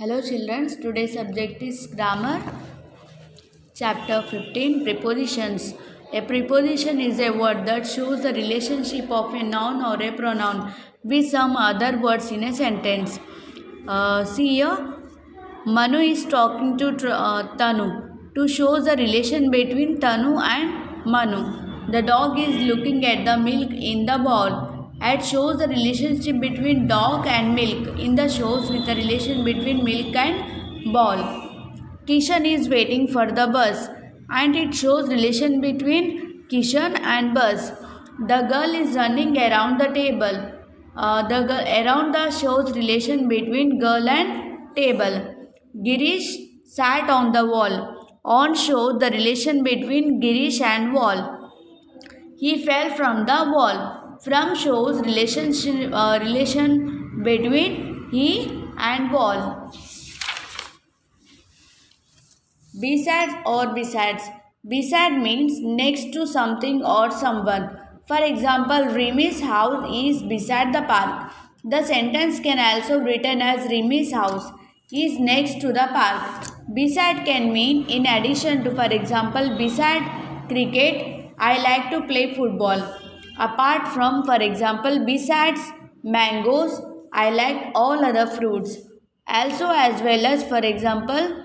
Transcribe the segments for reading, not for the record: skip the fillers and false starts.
Hello children, today's subject is grammar. Chapter 15 Prepositions. A preposition is a word that shows the relationship of a noun or a pronoun with some other words in a sentence. See here, Manu is talking to Tanu to show the relation between Tanu and Manu. The dog is looking at the milk in the bowl. It shows the relationship between dog and milk. In the shows with the relation between milk and bowl. Kishan is waiting for the bus and it shows relation between Kishan and bus. The girl is running around the table. The girl around the shows relation between girl and table. Girish sat on the wall. On shows the relation between Girish and wall. He fell from the wall. From shows relation between he and wall. Besides or besides. Beside means next to something or someone. For example, Rimi's house is beside the park. The sentence can also be written as Rimi's house is next to the park. Beside can mean in addition to, for example, beside cricket, I like to play football. Apart from, for example, besides mangoes, I like all other fruits. Also as well as, for example,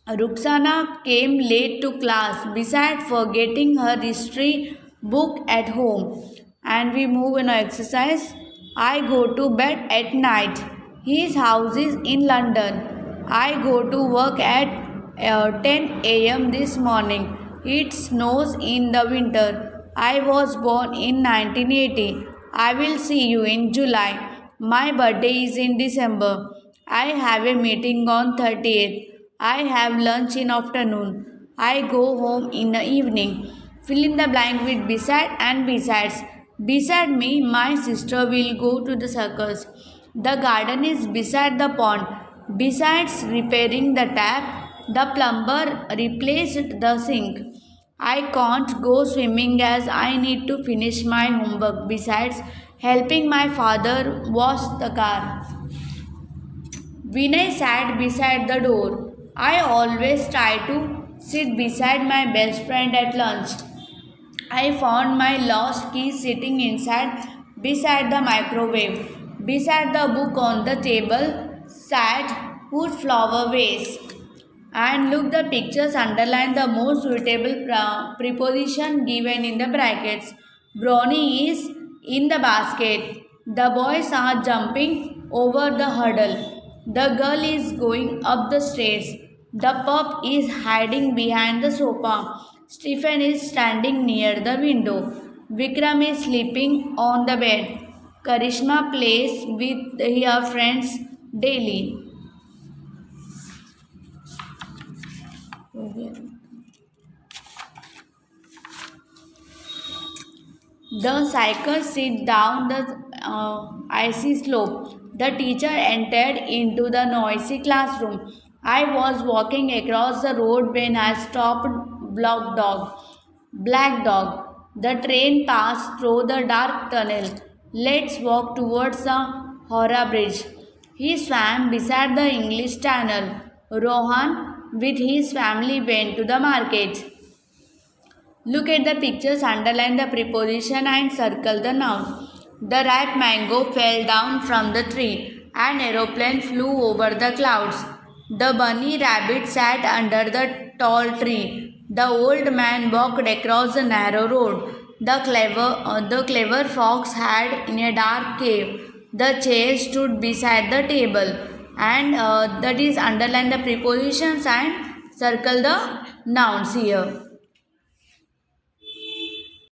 Ruxana came late to class besides forgetting her history book at home. And we move in our exercise. I go to bed at night. His house is in London. I go to work at 10 a.m. this morning. It snows in the winter. I was born in 1980. I will see you in July. My birthday is in December. I have a meeting on 30th. I have lunch in afternoon. I go home in the evening. Fill in the blank with beside and besides. Beside me, my sister will go to the circus. The garden is beside the pond. Besides repairing the tap, the plumber replaced the sink. I can't go swimming as I need to finish my homework. Besides helping my father wash the car. Vinay sat beside the door. I always try to sit beside my best friend at lunch. I found my lost key sitting beside the microwave. Beside the book on the table sat wood flower vase. And look the pictures, underline the most suitable preposition given in the brackets. Brownie is in the basket. The boys are jumping over the hurdle. The girl is going up the stairs. The pup is hiding behind the sofa. Stephen is standing near the window. Vikram is sleeping on the bed. Karishma plays with her friends daily. The cycles sit down the icy slope. The teacher entered into the noisy classroom. I was walking across the road when I stopped Black Dog. The train passed through the dark tunnel. Let's walk towards the Howrah Bridge. He swam beside the English Channel. Rohan with his family went to the market. Look at the pictures, underline the preposition and circle the noun. The ripe mango fell down from the tree. An aeroplane flew over the clouds. The bunny rabbit sat under the tall tree. The old man walked across the narrow road. The clever fox hid in a dark cave. The chair stood beside the table. And that is underline the prepositions and circle the nouns here.